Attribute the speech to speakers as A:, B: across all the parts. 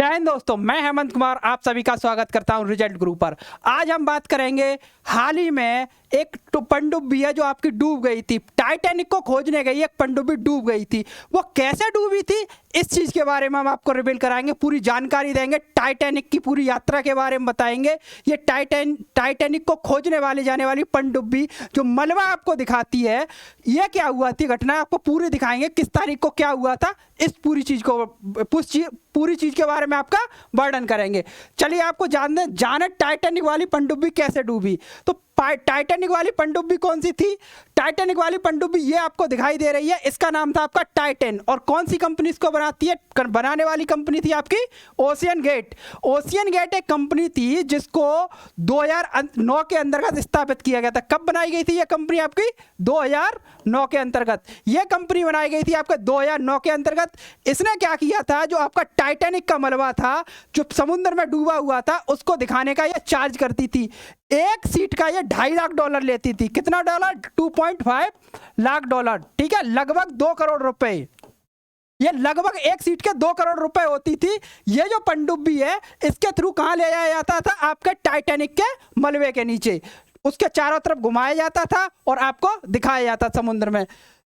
A: जय हिंद दोस्तों, मैं हेमंत कुमार आप सभी का स्वागत करता हूं रिजल्ट ग्रुप पर। आज हम बात करेंगे हाल ही में एक पनडुब्बी है जो आपकी डूब गई थी। टाइटैनिक को खोजने गई एक पनडुब्बी डूब गई थी। वो कैसे डूबी थी इस चीज़ के बारे में हम आपको रिवील कराएंगे, पूरी जानकारी देंगे, टाइटैनिक की पूरी यात्रा के बारे में बताएंगे। ये टाइटैनिक को खोजने वाली जाने वाली पनडुब्बी जो मलबा आपको दिखाती है, ये क्या हुआ थी घटना आपको पूरी दिखाएंगे। किस तारीख को क्या हुआ था इस पूरी चीज़ के बारे में आपका वर्णन करेंगे। चलिए आपको जाने टाइटैनिक वाली पनडुब्बी कैसे डूबी। तो टाइटैनिक वाली पनडुब्बी कौन सी थी? टाइटैनिक वाली पनडुब्बी ये आपको दिखाई दे रही है, इसका नाम था आपका टाइटन। और कौन सी कंपनी इसको बनाती है? बनाने वाली कंपनी थी आपकी ओशियन गेट। ओशियन गेट एक कंपनी थी जिसको 2009 के अंतर्गत स्थापित किया गया था। कब बनाई गई थी ये कंपनी आपकी? 2009 के अंतर्गत ये कंपनी बनाई गई थी आपका 2009 के अंतर्गत। इसने क्या किया था, जो आपका टाइटैनिक का मलबा था जो समुद्र में डूबा हुआ था उसको दिखाने का ये चार्ज करती थी। एक सीट का ये $2.5 लाख लेती थी। कितना डॉलर? $2.5 लाख। ठीक है, लगभग 2 करोड़ रुपए। ये लगभग एक सीट के 2 करोड़ रुपए होती थी। ये जो पनडुब्बी है इसके थ्रू कहाँ ले जाया जाता था? आपके टाइटैनिक के मलबे के नीचे, उसके चारों तरफ घुमाया जाता था और आपको दिखाया जाता समुद्र में।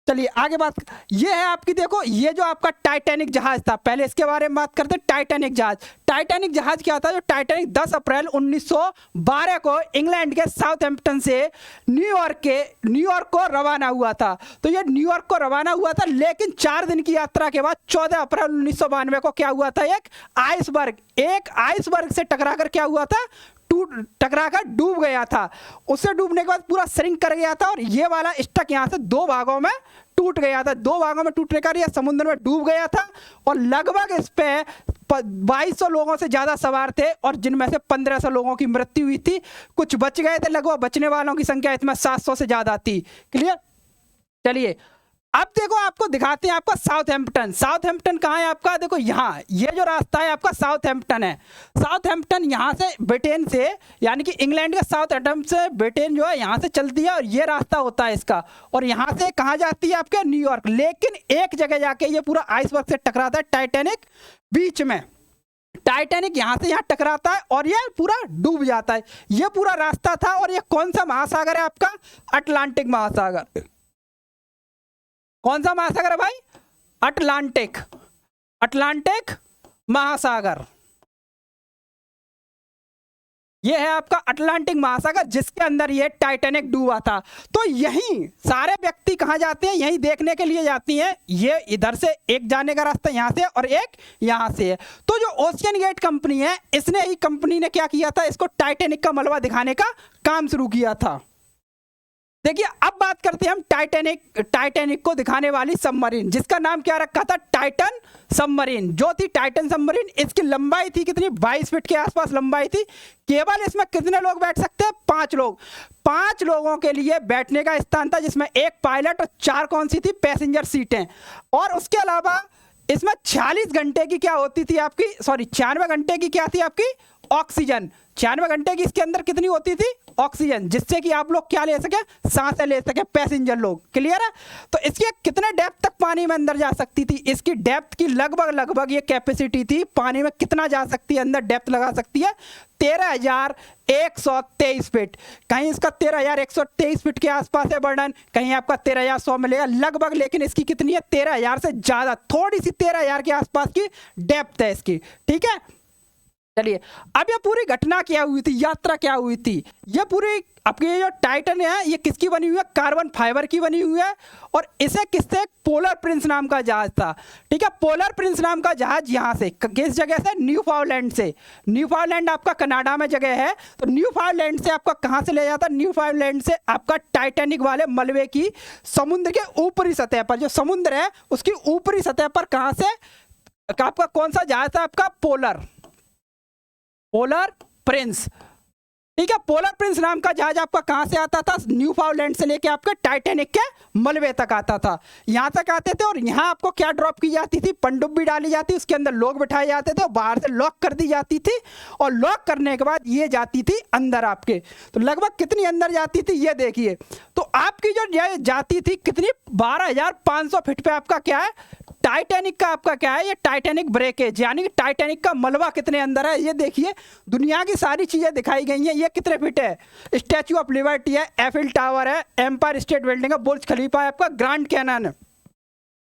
A: चलिए आगे बात, ये है आपकी, देखो ये जो आपका टाइटैनिक जहाज था, पहले इसके बारे में बात करते हैं। टाइटैनिक जहाज, टाइटैनिक जहाज क्या था? जो टाइटैनिक 10 अप्रैल 1912 को इंग्लैंड के साउथहैम्पटन से न्यूयॉर्क को रवाना हुआ था। तो ये न्यूयॉर्क को रवाना हुआ था, लेकिन 4 दिन की यात्रा के बाद 14 अप्रैल 1992 को क्या हुआ था? एक आइसबर्ग से टकराकर क्या हुआ था? टकराकर डूब गया था। उससे डूबने के बाद पूरा श्रिंक कर गया था और ये वाला स्टक यहाँ से 2 भागों में टूट गया था। 2 भागों में टूटने का ये समुद्र में डूब गया था और लगभग इस पे 2200 लोगों से ज़्यादा सवार थे और जिनमें से 1500 लोगों की मृत्यु हुई थी। कुछ बच गए थे, लगभग बचने वालों की संख्या इसमें 700 से ज़्यादा थी। क्लियर? चलिए अब देखो आपको दिखाते हैं आपका साउथहैम्पटन। साउथहैम्पटन कहाँ है आपका? देखो यहाँ, ये जो रास्ता है आपका साउथहैम्पटन है। साउथहैम्पटन यहाँ से ब्रिटेन से, यानी कि इंग्लैंड के साउथहैम्पटन से ब्रिटेन जो है यहाँ से चलती है और ये रास्ता होता है इसका। और यहाँ से कहाँ जाती है? आपके न्यूयॉर्क। लेकिन एक जगह जाके ये पूरा आइसबर्ग से टकराता है टाइटैनिक बीच में। टाइटैनिक यहाँ से यहाँ टकराता है और ये पूरा डूब जाता है। ये पूरा रास्ता था। और ये कौन सा महासागर है आपका? अटलांटिक महासागर। कौन सा महासागर है भाई? अटलांटिक महासागर। ये है आपका अटलांटिक महासागर जिसके अंदर ये टाइटैनिक डूबा था। तो यहीं सारे व्यक्ति कहाँ जाते हैं? यहीं देखने के लिए जाती हैं। ये इधर से एक जाने का रास्ता यहाँ से और एक यहाँ से है। तो जो ओशियन गेट कंपनी है, इसने ही कंपनी ने क्या किया था? इसको टाइटैनिक का मलबा दिखाने का काम शुरू किया था। देखिए अब बात करते हैं हम टाइटैनिक को दिखाने वाली सबमरीन, जिसका नाम क्या रखा था? Titan submarine. जो थी टाइटन सबमरीन, इसकी लंबाई थी कितनी? 22 फीट के आसपास लंबाई थी। केवल इसमें कितने लोग बैठ सकते हैं? 5 लोग। 5 लोगों के लिए बैठने का स्थान था, जिसमें 1 पायलट और 4 कौन सी थी? पैसेंजर सीटें। और उसके अलावा इसमें 46 घंटे की क्या होती थी आपकी? 96 घंटे की क्या थी आपकी? ऑक्सीजन। 96 घंटे की इसके अंदर कितनी होती थी? ऑक्सीजन, जिससे कि आप लोग क्या ले सके? सांसें ले सके, पैसेंजर लोग। क्लियर है? तो इसकी कितने डेप्थ तक पानी में अंदर जा सकती थी? इसकी डेप्थ की लगभग ये कैपेसिटी थी। पानी में कितना जा सकती है अंदर, डेप्थ लगा सकती है? 13,123 फीट। कहीं इसका 13,123 फीट के आसपास है वर्णन, कहीं आपका 13,100 मिलेगा लगभग। लेकिन इसकी कितनी है? 13,000 से ज़्यादा, थोड़ी सी 13,000 के आसपास की डेप्थ है इसकी। ठीक है, चलिए अब ये पूरी घटना क्या हुई थी, यात्रा क्या हुई थी? ये पूरी आपकी जो टाइटन है ये किसकी बनी हुई है? कार्बन फाइबर की बनी हुई है। और इसे किससे? पोलर प्रिंस नाम का जहाज था। ठीक है, पोलर प्रिंस नाम का जहाज यहाँ से किस जगह से? न्यूफाउंडलैंड से। न्यूफाउंडलैंड आपका कनाडा में जगह है। तो न्यूफाउंडलैंड से आपका कहाँ से ले जाता? न्यूफाउंडलैंड से आपका टाइटैनिक वाले मलबे की समुद्र के ऊपरी सतह पर, जो समुद्र है उसकी ऊपरी सतह पर कहाँ से आपका कौन सा जहाज था? आपका पोलर प्रिंस। ठीक है, पोलर प्रिंस नाम का जहाज आपका कहां से आता था? न्यूफाउंडलैंड से लेके आपका टाइटैनिक के मलबे तक आता था। यहां तक आते थे और यहां आपको क्या ड्रॉप की जाती थी? पनडुब्बी डाली जाती, उसके अंदर लोग बिठाए जाते थे और बाहर से लॉक कर दी जाती थी। और लॉक करने के बाद ये जाती थी अंदर आपके। तो लगभग कितनी अंदर जाती थी ये देखिए। तो आपकी जो जाती थी कितनी? 12,500 फीट पे आपका क्या है? टाइटैनिक का आपका क्या है, ये टाइटैनिक ब्रेकेज यानी कि टाइटैनिक का मलबा कितने अंदर है। ये देखिए दुनिया की सारी चीज़ें दिखाई गई हैं। ये कितने फीट है, स्टैचू ऑफ लिबर्टी है, एफिल टावर है, एम्पायर स्टेट बिल्डिंग है, बुर्ज खलीफा है, आपका ग्रैंड कैनन है।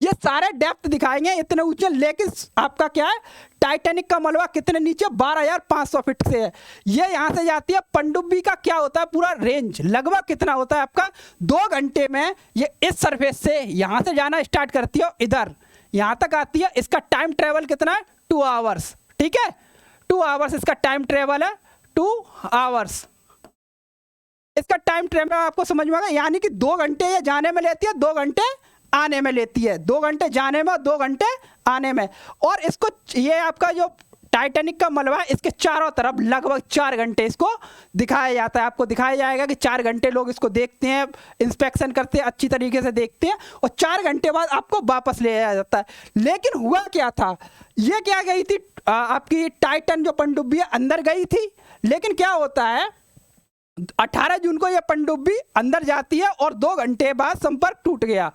A: ये सारे डेप्थ दिखाएंगे इतने ऊंचे, लेकिन आपका क्या है, टाइटैनिक का मलबा कितने नीचे, 12,500 फीट से है। ये यहाँ से जाती है पनडुब्बी का क्या होता है पूरा रेंज लगभग कितना होता है आपका 2 घंटे में। ये इस सरफेस से यहाँ से जाना स्टार्ट करती है, इधर यहाँ तक आती है। इसका टाइम ट्रेवल कितना है, 2 आवर्स। ठीक है, 2 आवर्स इसका टाइम ट्रेवल है, 2 आवर्स इसका टाइम ट्रेवल आपको समझ में आएगा। यानी कि 2 घंटे ये जाने में लेती है, 2 घंटे आने में लेती है, 2 घंटे जाने में और 2 घंटे आने में। और इसको ये आपका जो टाइटैनिक का मलबा है, इसके चारों तरफ लगभग 4 घंटे इसको दिखाया जाता है। आपको दिखाया जाएगा कि 4 घंटे लोग इसको देखते हैं, इंस्पेक्शन करते हैं, अच्छी तरीके से देखते हैं, और 4 घंटे बाद आपको वापस ले जाया जाता है। लेकिन हुआ क्या था, ये क्या गई थी आपकी टाइटन जो पनडुब्बी है अंदर गई थी, लेकिन क्या होता है 18 जून को ये पनडुब्बी अंदर जाती है और 2 घंटे बाद संपर्क टूट गया।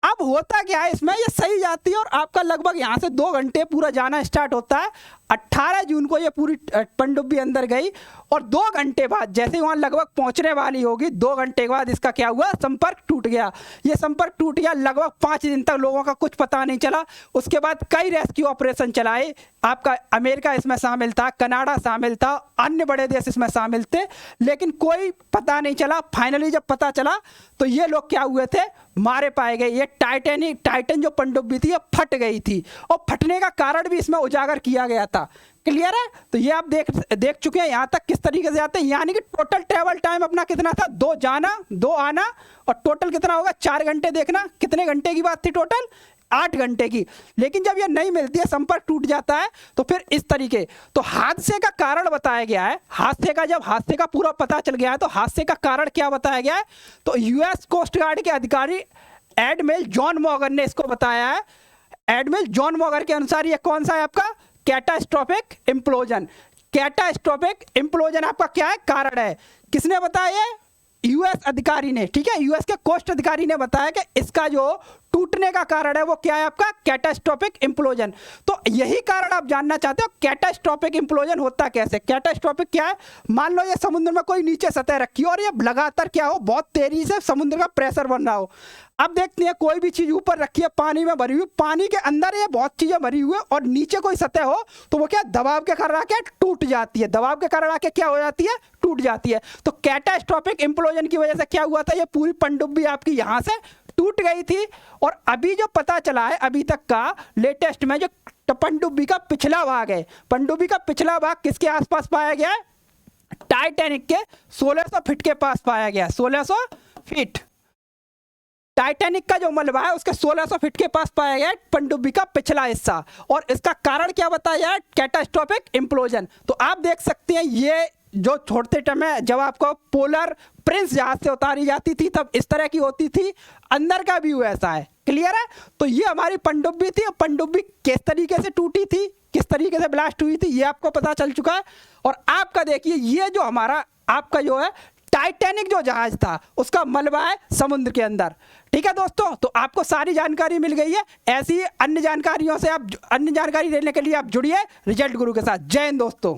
A: अब होता क्या है इसमें, ये सही जाती है और आपका लगभग यहाँ से 2 घंटे पूरा जाना स्टार्ट होता है। 18 जून को ये पूरी पनडुब्बी अंदर गई और 2 घंटे बाद जैसे वहाँ लगभग पहुँचने वाली होगी, 2 घंटे के बाद इसका क्या हुआ, संपर्क टूट गया। ये संपर्क टूट गया, लगभग 5 दिन तक लोगों का कुछ पता नहीं चला। उसके बाद कई रेस्क्यू ऑपरेशन चलाए, आपका अमेरिका इसमें शामिल था, कनाडा शामिल था, अन्य बड़े देश इसमें शामिल थे, लेकिन कोई पता नहीं चला। फाइनली जब पता चला तो ये लोग क्या हुए थे, मारे पाए गए। ये टाइटन जो पनडुब्बी थी ये फट गई थी और फटने का कारण भी इसमें उजागर किया गया था। क्लियर है, तो ये आप देख चुके हैं यहाँ तक किस तरीके से आते हैं। यानी कि टोटल ट्रेवल टाइम अपना कितना था, 2 जाना 2 आना, और टोटल कितना होगा 4 घंटे। देखना कितने घंटे की बात थी, टोटल 8 घंटे की। लेकिन जब ये नहीं मिलती है, संपर्क टूट जाता है, तो फिर इस तरीके तो हादसे का कारण बताया गया है। जब हादसे का पूरा पता चल गया है तो हादसे का कारण क्या बताया गया है, तो यूएस कोस्ट गार्ड के अधिकारी एडमिरल जॉन मॉर्गन ने इसको बताया है। एडमिरल जॉन मॉर्गन के अनुसार ये कौन सा है आपका, कैटास्ट्रोफिक इम्प्लोजन। कैटास्ट्रोफिक इम्प्लोजन आपका क्या है, कारण है। किसने बताया, यूएस अधिकारी ने। ठीक है, यूएस के कोस्ट अधिकारी ने बताया कि इसका जो टूटने का कारण है वो क्या है, आपका कैटास्ट्रोफिक इम्प्लोजन। तो यही कारण आप जानना चाहते हो, कैटास्ट्रोफिक इम्प्लोजन होता कैसे। कैटास्ट्रोफिक क्या है, मान लो ये समुद्र में कोई नीचे सतह रखी हो और ये लगातार क्या हो, बहुत तेजी से समुद्र का प्रेशर बन रहा हो। अब देखते हैं कोई भी चीज ऊपर रखी है, पानी में भरी हुई, पानी के अंदर ये बहुत चीजें भरी हुई है और नीचे कोई सतह हो तो वो क्या दबाव के कारण आके टूट जाती है। दबाव के कारण आके क्या हो जाती है, टूट जाती है। तो कैटास्ट्रोफिक इम्प्लोजन की वजह से क्या हुआ था, ये पूरी पनडुब्बी आपकी यहाँ से टूट गई थी। और अभी जो पता चला है अभी तक का लेटेस्ट में, जो पनडुब्बी का पिछला भाग है, पनडुब्बी का पिछला भाग किसके आसपास पाया गया है, टाइटैनिक के 1600 फीट के पास पाया गया। 1600 फीट टाइटैनिक का जो मलबा है उसके 1600 फीट के पास पाया गया पनडुब्बी का पिछला हिस्सा। और इसका कारण क्या बताया है, कैटास्ट्रोफिक इम्प्लोजन। तो आप देख सकते हैं ये जो छोड़ते टाइम में जब आपको पोलर प्रिंस जहाज से उतारी जाती थी तब इस तरह की होती थी, अंदर का व्यू ऐसा है। क्लियर है, तो ये हमारी पनडुब्बी थी। पनडुब्बी किस तरीके से टूटी थी, किस तरीके से ब्लास्ट हुई थी, ये आपको पता चल चुका है। और आपका देखिए ये जो हमारा आपका जो है टाइटैनिक जो जहाज था उसका मलबा है समुद्र के अंदर। ठीक है दोस्तों, तो आपको सारी जानकारी मिल गई है। ऐसी अन्य जानकारियों से आप अन्य जानकारी लेने के लिए आप जुड़िए रिजल्ट गुरु के साथ। जय हिंद दोस्तों।